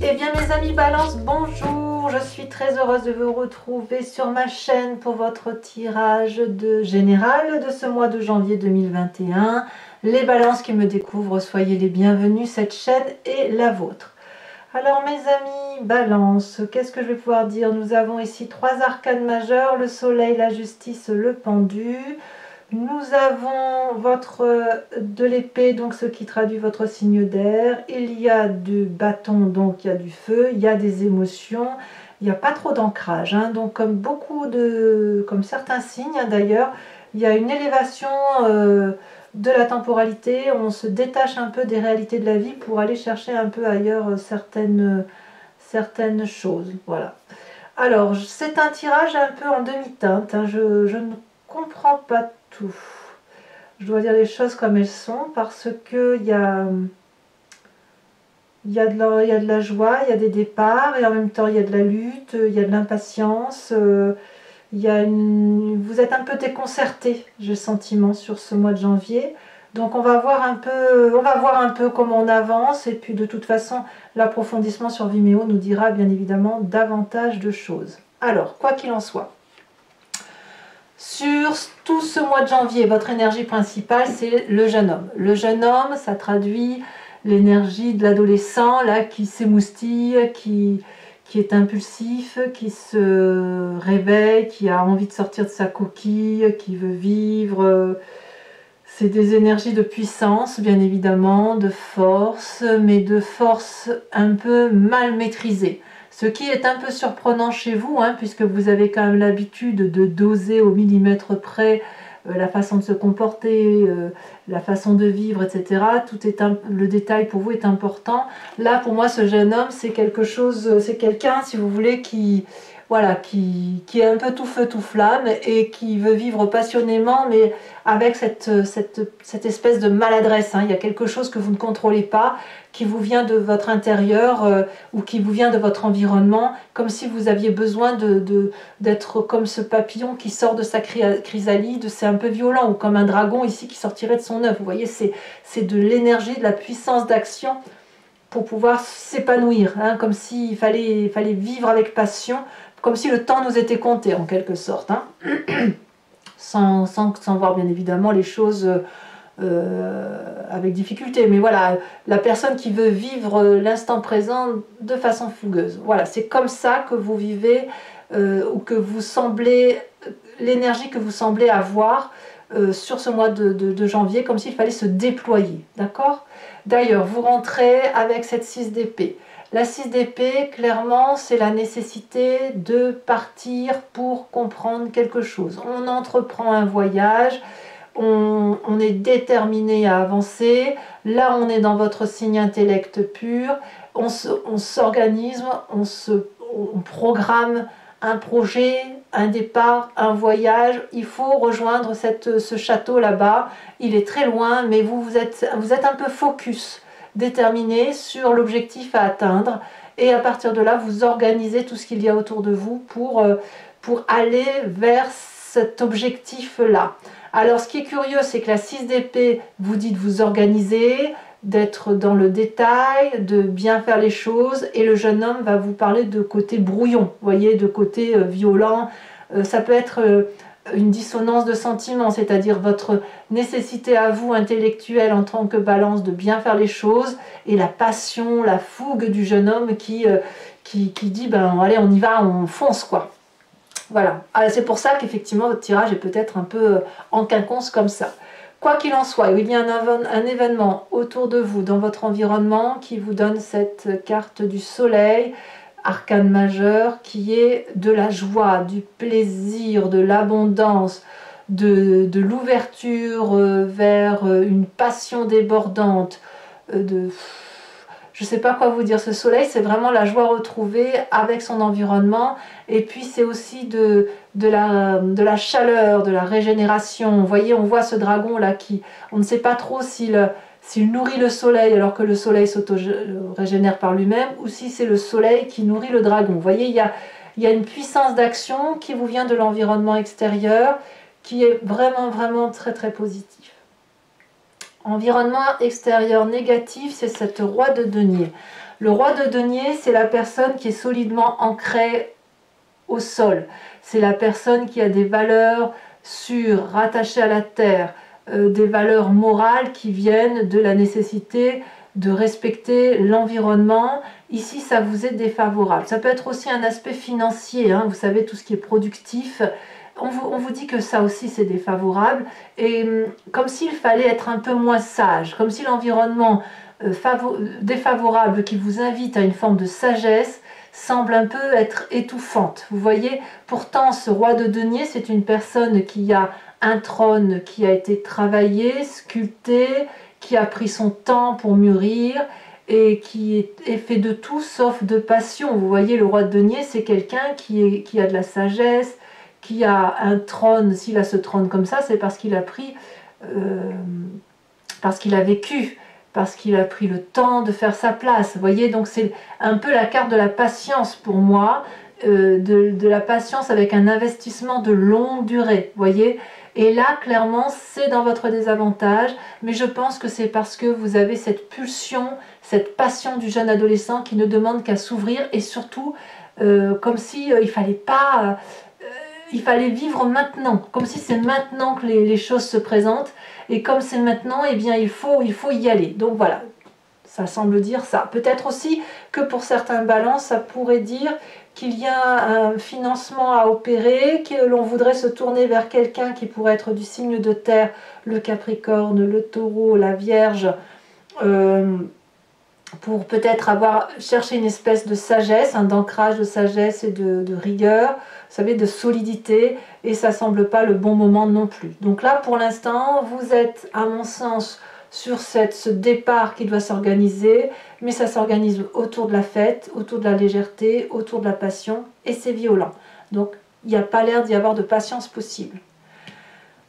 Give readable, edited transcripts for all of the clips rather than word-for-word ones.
Eh bien mes amis Balance, bonjour, je suis très heureuse de vous retrouver sur ma chaîne pour votre tirage général de ce mois de janvier 2021. Les Balances qui me découvrent, soyez les bienvenus, cette chaîne est la vôtre. Alors mes amis Balance, qu'est-ce que je vais pouvoir dire? Nous avons ici trois arcanes majeures, le soleil, la justice, le pendu. Nous avons de l'épée, donc ce qui traduit votre signe d'air. Il y a du bâton, donc il y a du feu. Il y a des émotions. Il n'y a pas trop d'ancrage. Donc comme certains signes d'ailleurs, il y a une élévation de la temporalité. On se détache un peu des réalités de la vie pour aller chercher un peu ailleurs certaines choses. Voilà. Alors, c'est un tirage un peu en demi-teinte. Je ne comprends pas tout. Je dois dire les choses comme elles sont parce que il y a de la joie, il y a des départs et en même temps il y a de la lutte, il y a de l'impatience. Vous êtes un peu déconcerté, j'ai le sentiment, sur ce mois de janvier. Donc on va voir un peu comment on avance et puis de toute façon l'approfondissement sur Vimeo nous dira bien évidemment davantage de choses. Alors, quoi qu'il en soit, sur tout ce mois de janvier, votre énergie principale, c'est le jeune homme. Le jeune homme, ça traduit l'énergie de l'adolescent, là, qui s'émoustille, qui est impulsif, qui se réveille, qui a envie de sortir de sa coquille, qui veut vivre. C'est des énergies de puissance, bien évidemment, de force, mais de force un peu mal maîtrisée. Ce qui est un peu surprenant chez vous, puisque vous avez quand même l'habitude de doser au millimètre près la façon de se comporter, la façon de vivre, etc. Le détail pour vous est important. Là, pour moi, ce jeune homme, c'est quelqu'un, si vous voulez, qui est un peu tout feu, tout flamme et qui veut vivre passionnément, mais avec cette espèce de maladresse. Il y a quelque chose que vous ne contrôlez pas, qui vous vient de votre intérieur ou qui vous vient de votre environnement, comme si vous aviez besoin d'être comme ce papillon qui sort de sa chrysalide. C'est un peu violent, ou comme un dragon ici qui sortirait de son œuf. Vous voyez, c'est de l'énergie, de la puissance d'action pour pouvoir s'épanouir, comme s'il fallait vivre avec passion, comme si le temps nous était compté en quelque sorte, sans voir bien évidemment les choses avec difficulté. Mais voilà, la personne qui veut vivre l'instant présent de façon fougueuse. Voilà, c'est comme ça que vous vivez ou que vous semblez, l'énergie que vous semblez avoir sur ce mois de janvier, comme s'il fallait se déployer, d'accord? D'ailleurs, vous rentrez avec cette 6 d'épée. La 6 d'épée, clairement, c'est la nécessité de partir pour comprendre quelque chose. On entreprend un voyage, on est déterminé à avancer. Là, on est dans votre signe intellect pur. On s'organise, on programme un projet, un départ, un voyage. Il faut rejoindre ce château là-bas. Il est très loin, mais vous êtes un peu focus, déterminé sur l'objectif à atteindre. Et à partir de là, vous organisez tout ce qu'il y a autour de vous pour aller vers cet objectif-là. Alors, ce qui est curieux, c'est que la 6 d'épée vous dit de vous organiser, d'être dans le détail, de bien faire les choses, et le jeune homme va vous parler de côté brouillon, vous voyez, de côté violent. Ça peut être une dissonance de sentiments, c'est-à-dire votre nécessité à vous intellectuelle en tant que balance de bien faire les choses, et la passion, la fougue du jeune homme qui dit ben allez, on y va, on fonce quoi. Voilà, c'est pour ça qu'effectivement votre tirage est peut-être un peu en quinconce comme ça. Quoi qu'il en soit, il y a un événement autour de vous, dans votre environnement, qui vous donne cette carte du soleil, arcane majeur, qui est de la joie, du plaisir, de l'abondance, de l'ouverture vers une passion débordante, je ne sais pas quoi vous dire. Ce soleil, c'est vraiment la joie retrouvée avec son environnement. Et puis, c'est aussi de la chaleur, de la régénération. Vous voyez, on voit ce dragon-là on ne sait pas trop s'il nourrit le soleil alors que le soleil s'auto-régénère par lui-même, ou si c'est le soleil qui nourrit le dragon. Vous voyez, il y a une puissance d'action qui vous vient de l'environnement extérieur, qui est vraiment, vraiment très, très positif. Environnement extérieur négatif, c'est cette roi de denier. Le roi de denier, c'est la personne qui est solidement ancrée au sol. C'est la personne qui a des valeurs sûres, rattachées à la terre, des valeurs morales qui viennent de la nécessité de respecter l'environnement. Ici, ça vous est défavorable. Ça peut être aussi un aspect financier, hein, vous savez, tout ce qui est productif. On vous dit que ça aussi, c'est défavorable. Et comme s'il fallait être un peu moins sage, comme si l'environnement défavorable qui vous invite à une forme de sagesse semble un peu être étouffante. Vous voyez, pourtant, ce roi de denier, c'est une personne qui a un trône qui a été travaillé, sculpté, qui a pris son temps pour mûrir et qui est fait de tout sauf de passion. Vous voyez, le roi de denier, c'est quelqu'un qui a de la sagesse, qui a un trône. S'il a ce trône comme ça, c'est parce qu'il a pris, parce qu'il a vécu, parce qu'il a pris le temps de faire sa place. Vous voyez, donc c'est un peu la carte de la patience pour moi, de la patience avec un investissement de longue durée. Vous voyez, et là, clairement, c'est dans votre désavantage, mais je pense que c'est parce que vous avez cette pulsion, cette passion du jeune adolescent qui ne demande qu'à s'ouvrir, et surtout, comme si il fallait vivre maintenant, comme si c'est maintenant que les choses se présentent, et comme c'est maintenant, eh bien, il faut y aller. Donc voilà, ça semble dire ça. Peut-être aussi que pour certains balances, ça pourrait dire qu'il y a un financement à opérer, que l'on voudrait se tourner vers quelqu'un qui pourrait être du signe de terre, le Capricorne, le Taureau, la Vierge, pour peut-être avoir cherché une espèce de sagesse, d'ancrage de sagesse et de rigueur, vous savez, de solidité, et ça semble pas le bon moment non plus. Donc là, pour l'instant, vous êtes, à mon sens, sur ce départ qui doit s'organiser, mais ça s'organise autour de la fête, autour de la légèreté, autour de la passion, et c'est violent. Donc, il n'y a pas l'air d'y avoir de patience possible.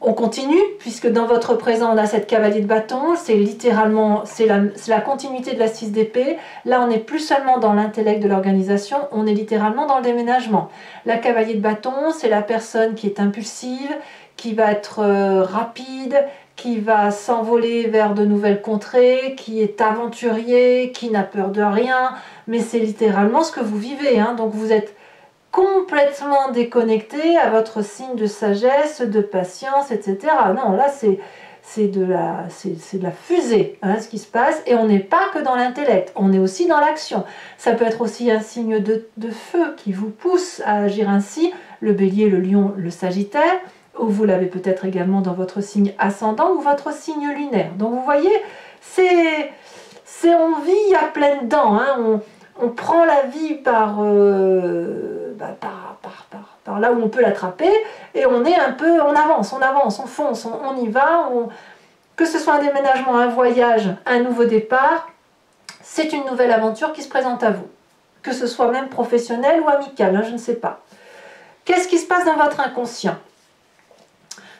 On continue, puisque dans votre présent, on a cette cavalier de bâton, c'est littéralement, c'est la continuité de la 6 d'épée. Là, on n'est plus seulement dans l'intellect de l'organisation, on est littéralement dans le déménagement. La cavalier de bâton, c'est la personne qui est impulsive, qui va être rapide, qui va s'envoler vers de nouvelles contrées, qui est aventurier, qui n'a peur de rien, mais c'est littéralement ce que vous vivez, hein. Donc vous êtes complètement déconnecté à votre signe de sagesse, de patience, etc. Non, là c'est de la fusée, hein, ce qui se passe, et on n'est pas que dans l'intellect, on est aussi dans l'action. Ça peut être aussi un signe de feu qui vous pousse à agir ainsi, le bélier, le lion, le sagittaire, ou vous l'avez peut-être également dans votre signe ascendant ou votre signe lunaire. Donc vous voyez, on vit à pleines dents, hein, on prend la vie par là où on peut l'attraper, et on est un peu, on avance, on fonce, on y va, que ce soit un déménagement, un voyage, un nouveau départ, c'est une nouvelle aventure qui se présente à vous, que ce soit même professionnel ou amical, hein, je ne sais pas. Qu'est-ce qui se passe dans votre inconscient?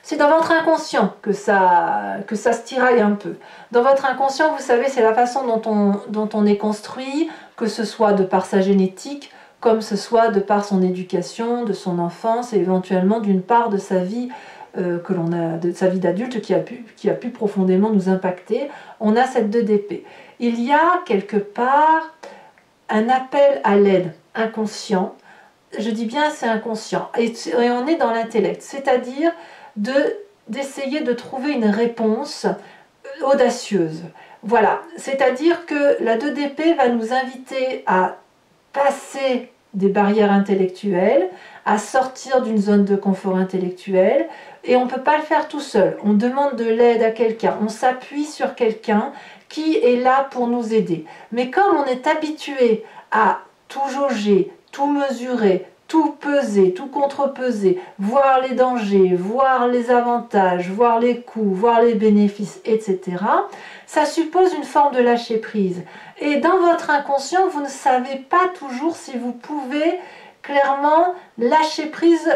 C'est dans votre inconscient que ça se tiraille un peu. Dans votre inconscient, vous savez, c'est la façon dont on est construit, que ce soit de par sa génétique, comme ce soit de par son éducation, de son enfance, et éventuellement d'une part de sa vie de sa vie d'adulte qui a pu profondément nous impacter. On a cette 2 d'épée. Il y a quelque part un appel à l'aide inconscient. Je dis bien c'est inconscient. Et on est dans l'intellect, c'est-à-dire d'essayer de trouver une réponse audacieuse. Voilà, c'est-à-dire que la 2 d'épée va nous inviter à passer des barrières intellectuelles, à sortir d'une zone de confort intellectuel, et on ne peut pas le faire tout seul. On demande de l'aide à quelqu'un, on s'appuie sur quelqu'un qui est là pour nous aider. Mais comme on est habitué à tout jauger, tout mesurer, tout peser, tout contrepeser, voir les dangers, voir les avantages, voir les coûts, voir les bénéfices, etc., ça suppose une forme de lâcher prise. Et dans votre inconscient, vous ne savez pas toujours si vous pouvez clairement lâcher prise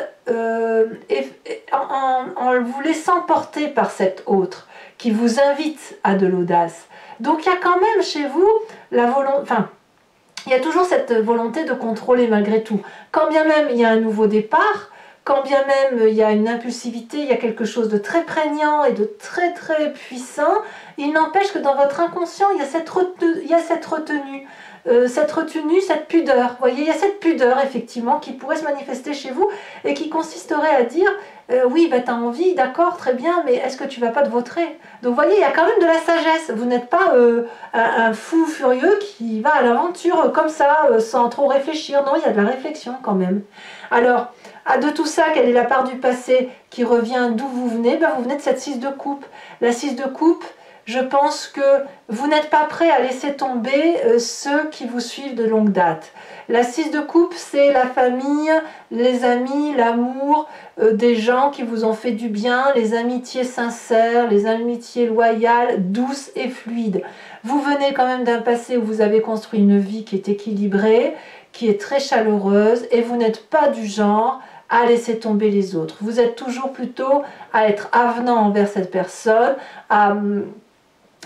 en vous laissant porter par cet autre qui vous invite à de l'audace. Donc il y a quand même chez vous la volonté... Enfin, il y a toujours cette volonté de contrôler malgré tout. Quand bien même il y a un nouveau départ, quand bien même il y a une impulsivité, il y a quelque chose de très prégnant et de très très puissant, il n'empêche que dans votre inconscient, il y a cette retenue. cette retenue, cette pudeur. Vous voyez, il y a cette pudeur effectivement qui pourrait se manifester chez vous et qui consisterait à dire oui, bah, tu as envie, d'accord, très bien, mais est-ce que tu vas pas te vautrer? Donc vous voyez, il y a quand même de la sagesse. Vous n'êtes pas un fou furieux qui va à l'aventure comme ça, sans trop réfléchir. Non, il y a de la réflexion quand même. Alors, de tout ça, quelle est la part du passé qui revient d'où vous venez? Ben, vous venez de cette 6 de coupe. La 6 de coupe, je pense que vous n'êtes pas prêt à laisser tomber ceux qui vous suivent de longue date. La 6 de coupe, c'est la famille, les amis, l'amour, des gens qui vous ont fait du bien, les amitiés sincères, les amitiés loyales, douces et fluides. Vous venez quand même d'un passé où vous avez construit une vie qui est équilibrée, qui est très chaleureuse, et vous n'êtes pas du genre à laisser tomber les autres. Vous êtes toujours plutôt à être avenant envers cette personne,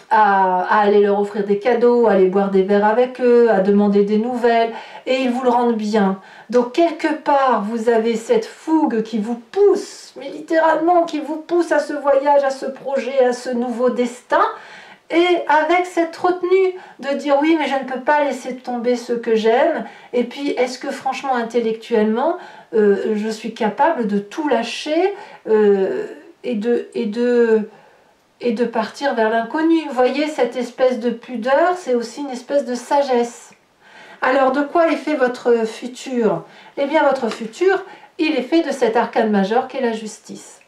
à aller leur offrir des cadeaux, à aller boire des verres avec eux, à demander des nouvelles, et ils vous le rendent bien. Donc quelque part, vous avez cette fougue qui vous pousse, mais littéralement qui vous pousse à ce voyage, à ce projet, à ce nouveau destin, et avec cette retenue de dire oui, mais je ne peux pas laisser tomber ceux que j'aime, et puis est-ce que franchement intellectuellement je suis capable de tout lâcher et de partir vers l'inconnu. Vous voyez, cette espèce de pudeur, c'est aussi une espèce de sagesse. Alors, de quoi est fait votre futur? Eh bien, votre futur, il est fait de cet arcane majeur qu'est la justice.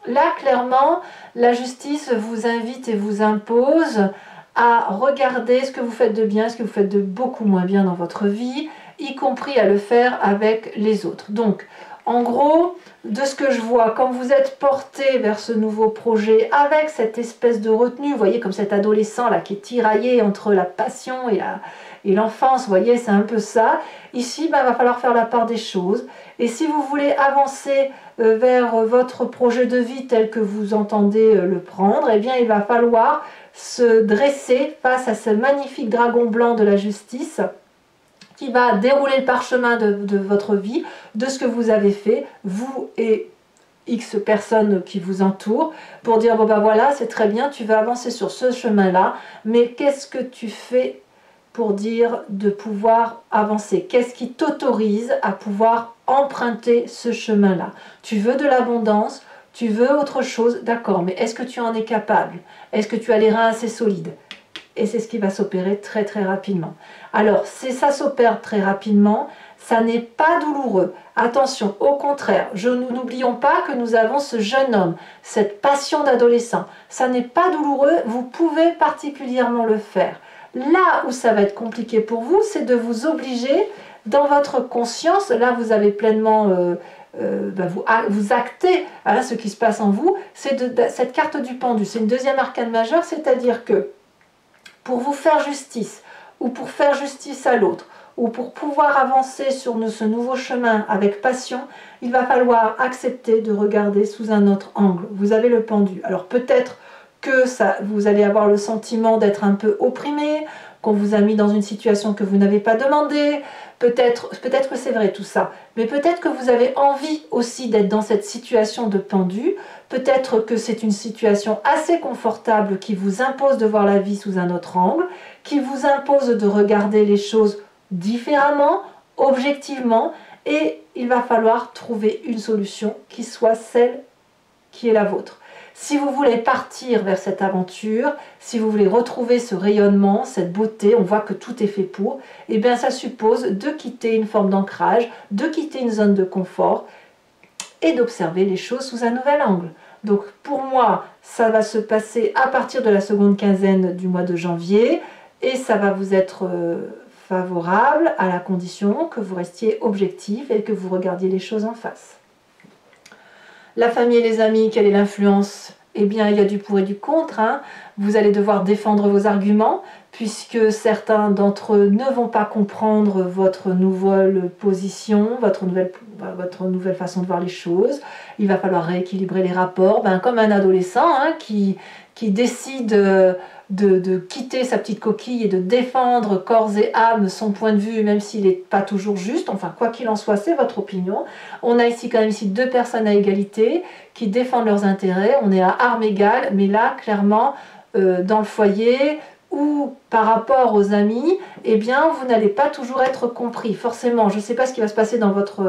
Là, clairement, la justice vous invite et vous impose à regarder ce que vous faites de bien, ce que vous faites de beaucoup moins bien dans votre vie, y compris à le faire avec les autres. Donc, en gros, de ce que je vois, quand vous êtes porté vers ce nouveau projet avec cette espèce de retenue, vous voyez, comme cet adolescent là qui est tiraillé entre la passion et l'enfance, vous voyez, c'est un peu ça. Ici, il va falloir faire la part des choses. Et si vous voulez avancer vers votre projet de vie tel que vous entendez le prendre, eh bien, il va falloir se dresser face à ce magnifique dragon blanc de la justice qui va dérouler le parchemin de votre vie, de ce que vous avez fait, vous et X personnes qui vous entourent, pour dire, bon ben voilà, c'est très bien, tu vas avancer sur ce chemin-là, mais qu'est-ce que tu fais pour dire de pouvoir avancer? Qu'est-ce qui t'autorise à pouvoir emprunter ce chemin-là? Tu veux de l'abondance, tu veux autre chose, d'accord, mais est-ce que tu en es capable? Est-ce que tu as les reins assez solides? Et c'est ce qui va s'opérer très très rapidement. Alors, si ça s'opère très rapidement, ça n'est pas douloureux. Attention, au contraire, n'oublions pas que nous avons ce jeune homme, cette passion d'adolescent. Ça n'est pas douloureux, vous pouvez particulièrement le faire. Là où ça va être compliqué pour vous, c'est de vous obliger dans votre conscience, là vous avez pleinement... vous actez ce qui se passe en vous, c'est cette carte du pendu. C'est une deuxième arcane majeure, c'est-à-dire que pour vous faire justice, ou pour faire justice à l'autre, ou pour pouvoir avancer sur ce nouveau chemin avec passion, il va falloir accepter de regarder sous un autre angle. Vous avez le pendu. Alors peut-être que vous allez avoir le sentiment d'être un peu opprimé, qu'on vous a mis dans une situation que vous n'avez pas demandé, peut-être que c'est vrai tout ça, mais peut-être que vous avez envie aussi d'être dans cette situation de pendu, peut-être que c'est une situation assez confortable qui vous impose de voir la vie sous un autre angle, qui vous impose de regarder les choses différemment, objectivement, et il va falloir trouver une solution qui soit celle qui est la vôtre. Si vous voulez partir vers cette aventure, si vous voulez retrouver ce rayonnement, cette beauté, on voit que tout est fait pour, et bien ça suppose de quitter une forme d'ancrage, de quitter une zone de confort et d'observer les choses sous un nouvel angle. Donc pour moi, ça va se passer à partir de la seconde quinzaine du mois de janvier et ça va vous être favorable à la condition que vous restiez objectif et que vous regardiez les choses en face. La famille et les amis, quelle est l'influence? Eh bien, il y a du pour et du contre. Vous allez devoir défendre vos arguments, puisque certains d'entre eux ne vont pas comprendre votre nouvelle position, votre nouvelle façon de voir les choses. Il va falloir rééquilibrer les rapports, comme un adolescent qui décide de quitter sa petite coquille et de défendre corps et âme son point de vue, même s'il n'est pas toujours juste. Enfin, quoi qu'il en soit, c'est votre opinion. On a ici quand même deux personnes à égalité qui défendent leurs intérêts. On est à armes égales, mais là, clairement, dans le foyer, ou par rapport aux amis, eh bien, vous n'allez pas toujours être compris. Forcément, je ne sais pas ce qui va se passer dans votre,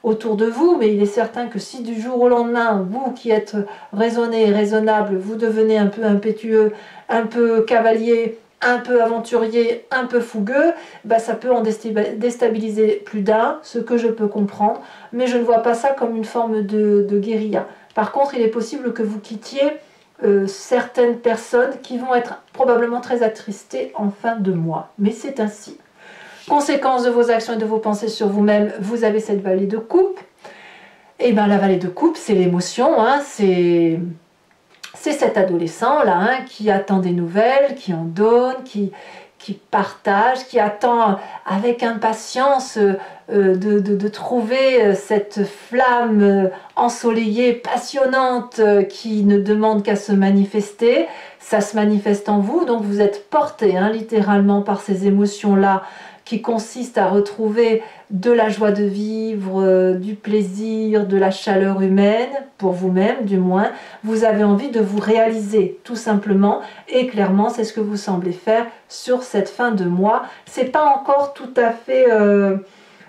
autour de vous, mais il est certain que si du jour au lendemain, vous qui êtes raisonné et raisonnable, vous devenez un peu impétueux, un peu cavalier, un peu aventurier, un peu fougueux, bah ça peut en déstabiliser plus d'un, ce que je peux comprendre, mais je ne vois pas ça comme une forme de guérilla. Par contre, il est possible que vous quittiez certaines personnes qui vont être probablement très attristées en fin de mois, mais c'est ainsi. Conséquence de vos actions et de vos pensées sur vous-même, vous avez cette vallée de coupe. Et bien la vallée de coupe, c'est l'émotion, hein, c'est cet adolescent là hein, qui attend des nouvelles, qui en donne, qui partage, qui attend avec impatience de trouver cette flamme ensoleillée, passionnante, qui ne demande qu'à se manifester. Ça se manifeste en vous, donc vous êtes porté hein, littéralement par ces émotions-là qui consistent à retrouver de la joie de vivre, du plaisir, de la chaleur humaine, pour vous-même du moins. Vous avez envie de vous réaliser tout simplement et clairement c'est ce que vous semblez faire sur cette fin de mois. C'est pas encore tout à fait...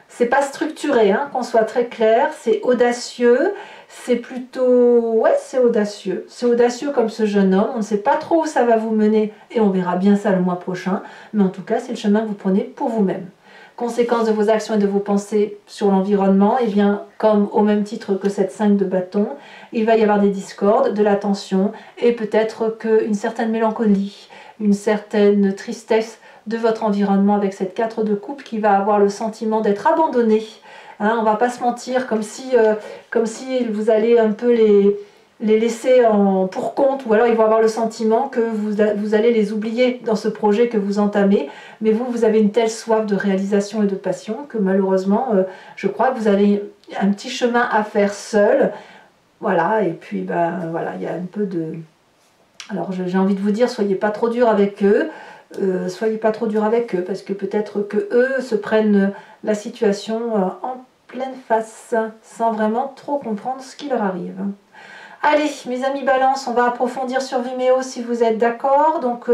c'est pas structuré, hein, qu'on soit très clair, c'est audacieux, c'est plutôt... ouais, c'est audacieux. C'est audacieux comme ce jeune homme, on ne sait pas trop où ça va vous mener et on verra bien ça le mois prochain, mais en tout cas, c'est le chemin que vous prenez pour vous-même. Conséquence de vos actions et de vos pensées sur l'environnement, et bien, comme au même titre que cette 5 de bâton, il va y avoir des discordes, de la tension et peut-être qu'une certaine mélancolie, une certaine tristesse de votre environnement avec cette 4 de coupe qui va avoir le sentiment d'être abandonné. Hein, on ne va pas se mentir, comme si vous allez un peu les laisser pour compte, ou alors ils vont avoir le sentiment que vous allez les oublier dans ce projet que vous entamez, mais vous avez une telle soif de réalisation et de passion que malheureusement, je crois que vous avez un petit chemin à faire seul. Voilà, et puis ben voilà, il y a un peu de... Alors j'ai envie de vous dire, soyez pas trop dur avec eux, soyez pas trop dur avec eux, parce que peut-être que eux se prennent la situation en pleine face, sans vraiment trop comprendre ce qui leur arrive. Allez, mes amis Balance, on va approfondir sur Vimeo si vous êtes d'accord. Donc,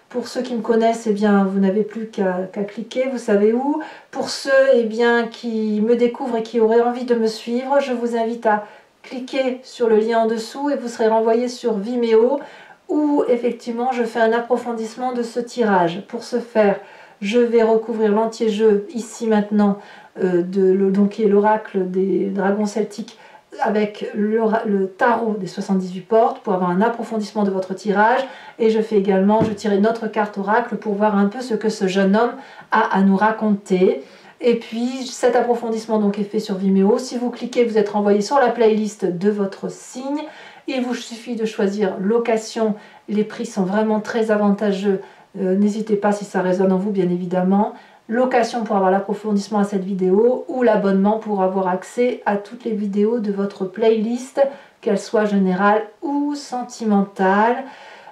pour ceux qui me connaissent, eh bien, vous n'avez plus qu'à cliquer, vous savez où. Pour ceux eh bien, qui me découvrent et qui auraient envie de me suivre, je vous invite à cliquer sur le lien en dessous et vous serez renvoyé sur Vimeo où effectivement je fais un approfondissement de ce tirage. Pour ce faire, je vais recouvrir l'entier-jeu ici maintenant, donc qui est l'oracle des dragons celtiques, avec le tarot des 78 portes pour avoir un approfondissement de votre tirage, et je tirerai une autre carte oracle pour voir un peu ce que ce jeune homme a à nous raconter. Et puis cet approfondissement donc est fait sur Vimeo. Si vous cliquez, vous êtes renvoyé sur la playlist de votre signe. Il vous suffit de choisir location, les prix sont vraiment très avantageux, n'hésitez pas si ça résonne en vous bien évidemment. Location pour avoir l'approfondissement à cette vidéo ou l'abonnement pour avoir accès à toutes les vidéos de votre playlist, qu'elles soient générales ou sentimentales.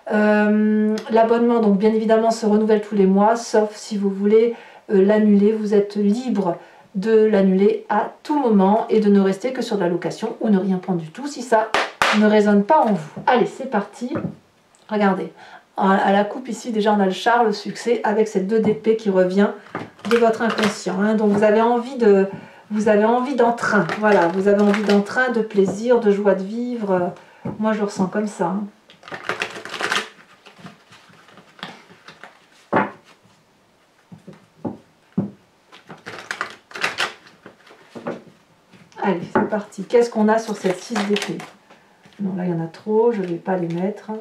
L'abonnement donc bien évidemment se renouvelle tous les mois, sauf si vous voulez l'annuler, vous êtes libre de l'annuler à tout moment et de ne rester que sur de la location ou ne rien prendre du tout si ça ne résonne pas en vous. Allez, c'est parti. Regardez. À la coupe ici, déjà on a le char, le succès, avec cette 2 d'épée qui revient de votre inconscient. Hein. Donc vous avez envie d'entrain. Voilà, vous avez envie d'entrain, de plaisir, de joie de vivre. Moi je le ressens comme ça. Hein. Allez, c'est parti. Qu'est-ce qu'on a sur cette 6 d'épée? Non, là il y en a trop, je ne vais pas les mettre.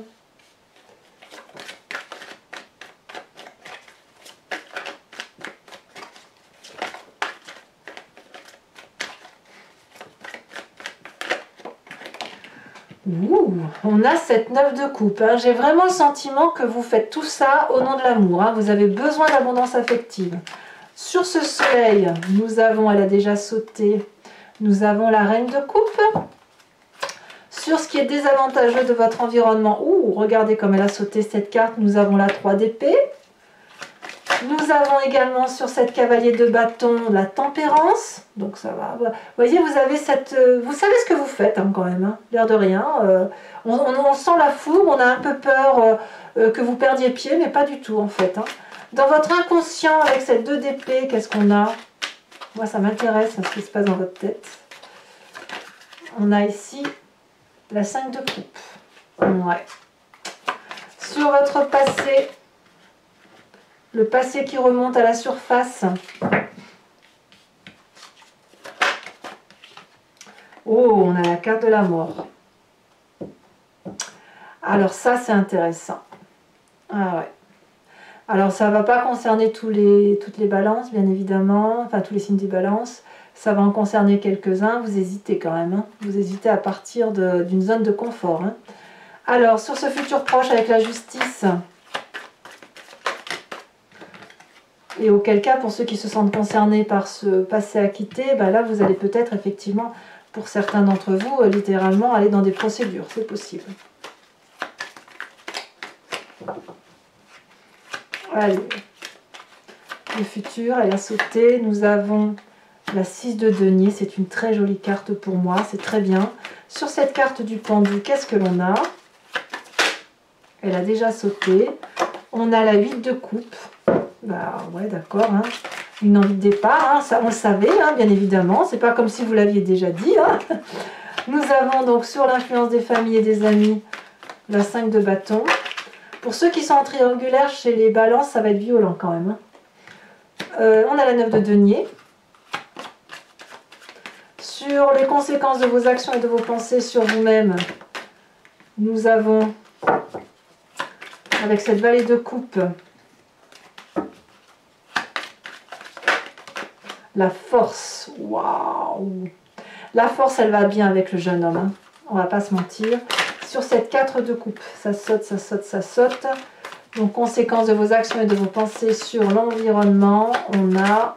Ouh, on a cette 9 de coupe. Hein. J'ai vraiment le sentiment que vous faites tout ça au nom de l'amour. Hein. Vous avez besoin d'abondance affective. Sur ce soleil, nous avons, elle a déjà sauté, nous avons la reine de coupe. Sur ce qui est désavantageux de votre environnement, ouh, regardez comme elle a sauté cette carte, nous avons la 3 d'épée. Nous avons également sur cette cavalier de bâton la tempérance. Donc ça va. Vous voyez, vous avez cette... vous savez ce que vous faites hein, quand même, hein, l'air de rien. On sent la fougue, on a un peu peur que vous perdiez pied, mais pas du tout en fait. Hein. Dans votre inconscient, avec cette 2 d'épée, qu'est-ce qu'on a? Moi, ça m'intéresse ce qui se passe dans votre tête. On a ici la 5 de coupe. Ouais. Sur votre passé, le passé qui remonte à la surface. Oh, on a la carte de la mort. Alors ça, c'est intéressant. Ah ouais. Alors ça ne va pas concerner toutes les balances, bien évidemment, enfin tous les signes des balances. Ça va en concerner quelques-uns. Vous hésitez quand même. Hein. Vous hésitez à partir d'une zone de confort. Hein. Alors, sur ce futur proche avec la justice, et auquel cas, pour ceux qui se sentent concernés par ce passé acquitté, ben là, vous allez peut-être effectivement, pour certains d'entre vous, littéralement aller dans des procédures. C'est possible. Allez. Le futur, elle a sauté. Nous avons la 6 de denier. C'est une très jolie carte pour moi. C'est très bien. Sur cette carte du pendu, qu'est-ce que l'on a? Elle a déjà sauté. On a la 8 de coupe. Bah ouais, d'accord. Hein. Une envie de départ. Hein. Ça, on le savait, hein, bien évidemment. C'est pas comme si vous l'aviez déjà dit. Hein. Nous avons donc sur l'influence des familles et des amis la 5 de bâton. Pour ceux qui sont en triangulaire, chez les balances, ça va être violent quand même. Hein. On a la 9 de denier. Sur les conséquences de vos actions et de vos pensées sur vous-même, nous avons, avec cette vallée de coupe, la force. Waouh! La force, elle va bien avec le jeune homme. Hein. On va pas se mentir. Sur cette 4 de coupe, ça saute, ça saute, ça saute. Donc, conséquences de vos actions et de vos pensées sur l'environnement, on a...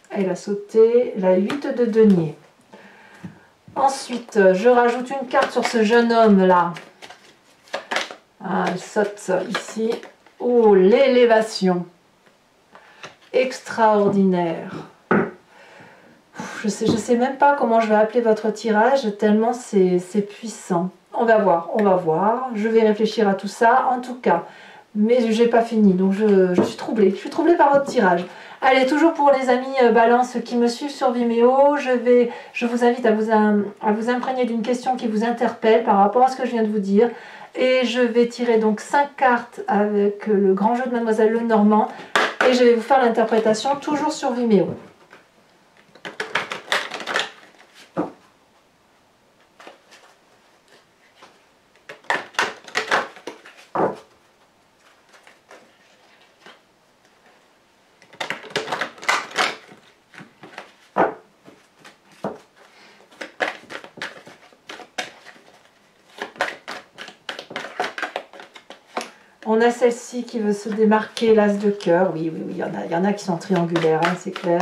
Elle a sauté la 8 de denier. Ensuite, je rajoute une carte sur ce jeune homme-là. Ah, elle saute ici. Oh, l'élévation. Extraordinaire. Je sais même pas comment je vais appeler votre tirage, tellement c'est puissant. On va voir, on va voir. Je vais réfléchir à tout ça, en tout cas. Mais je n'ai pas fini, donc je suis troublée. Je suis troublée par votre tirage. Allez, toujours pour les amis Balance qui me suivent sur Vimeo, je vous invite à vous imprégner d'une question qui vous interpelle par rapport à ce que je viens de vous dire. Et je vais tirer donc 5 cartes avec le grand jeu de Mademoiselle Lenormand. Et je vais vous faire l'interprétation toujours sur Vimeo. On a celle-ci qui veut se démarquer, l'as de cœur. Oui, il y en a qui sont triangulaires, hein, c'est clair.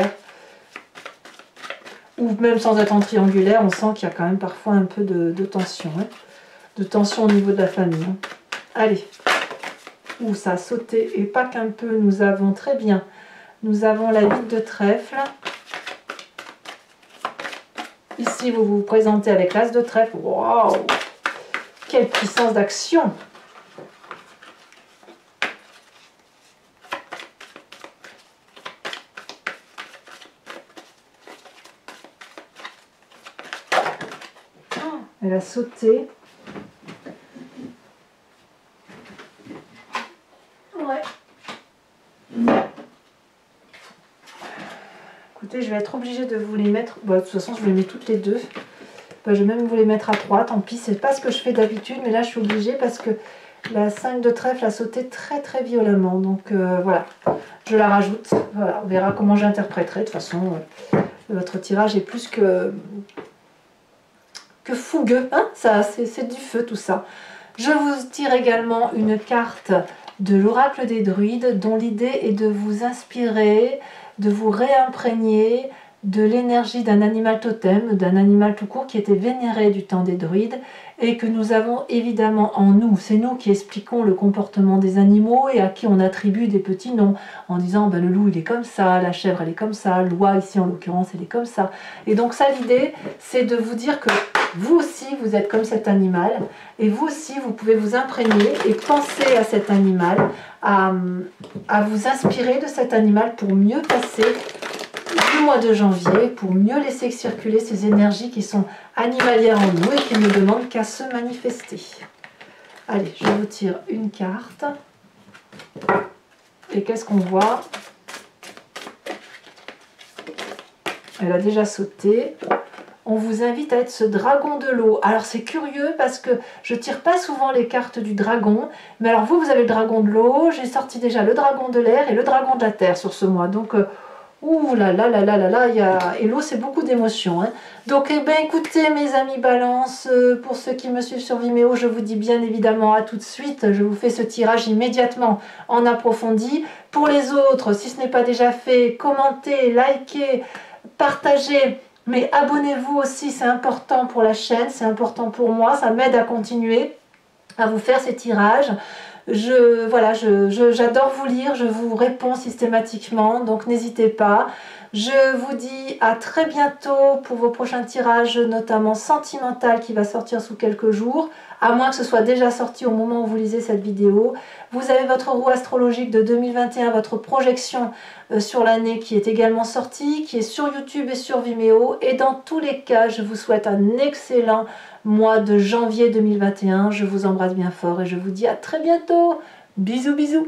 Ou même sans être en triangulaire, on sent qu'il y a quand même parfois un peu de tension. Hein, de tension au niveau de la famille. Hein. Allez. Ouh, ça a sauté. Et pas qu'un peu, nous avons très bien. Nous avons la 8 de trèfle. Ici, vous vous présentez avec l'as de trèfle. Waouh! Quelle puissance d'action! Elle a sauté. Ouais. Écoutez, je vais être obligée de vous les mettre. Bon, de toute façon, je vous les mets toutes les deux. Ben, je vais même vous les mettre à 3. Tant pis, c'est pas ce que je fais d'habitude. Mais là, je suis obligée parce que la 5 de trèfle a sauté très très violemment. Donc voilà, je la rajoute. Voilà, on verra comment j'interpréterai. De toute façon, votre tirage est plus que fougueux, hein, ça, c'est du feu tout ça. Je vous tire également une carte de l'oracle des druides dont l'idée est de vous inspirer, de vous réimprégner de l'énergie d'un animal totem, d'un animal tout court qui était vénéré du temps des druides et que nous avons évidemment en nous. C'est nous qui expliquons le comportement des animaux et à qui on attribue des petits noms en disant ben, le loup il est comme ça, la chèvre elle est comme ça, l'oie ici en l'occurrence elle est comme ça. Et donc ça l'idée c'est de vous dire que vous aussi vous êtes comme cet animal et vous aussi vous pouvez vous imprégner et penser à cet animal, à vous inspirer de cet animal pour mieux passer du mois de janvier, pour mieux laisser circuler ces énergies qui sont animalières en nous et qui ne demandent qu'à se manifester. Allez, je vous tire une carte. Et qu'est-ce qu'on voit? Elle a déjà sauté. On vous invite à être ce dragon de l'eau. Alors c'est curieux parce que je tire pas souvent les cartes du dragon. Mais alors vous avez le dragon de l'eau. J'ai sorti déjà le dragon de l'air et le dragon de la terre sur ce mois. Donc... ouh là là là là là là, et l'eau c'est beaucoup d'émotions. Hein. Donc eh ben, écoutez mes amis Balance, pour ceux qui me suivent sur Vimeo, je vous dis bien évidemment à tout de suite. Je vous fais ce tirage immédiatement en approfondi. Pour les autres, si ce n'est pas déjà fait, commentez, likez, partagez. Mais abonnez-vous aussi, c'est important pour la chaîne, c'est important pour moi, ça m'aide à continuer à vous faire ces tirages. J'adore vous lire, je vous réponds systématiquement, donc n'hésitez pas. Je vous dis à très bientôt pour vos prochains tirages, notamment Sentimental qui va sortir sous quelques jours, à moins que ce soit déjà sorti au moment où vous lisez cette vidéo. Vous avez votre roue astrologique de 2021, votre projection sur l'année qui est également sortie, qui est sur YouTube et sur Vimeo. Et dans tous les cas, je vous souhaite un excellent mois de janvier 2021. Je vous embrasse bien fort et je vous dis à très bientôt. Bisous bisous.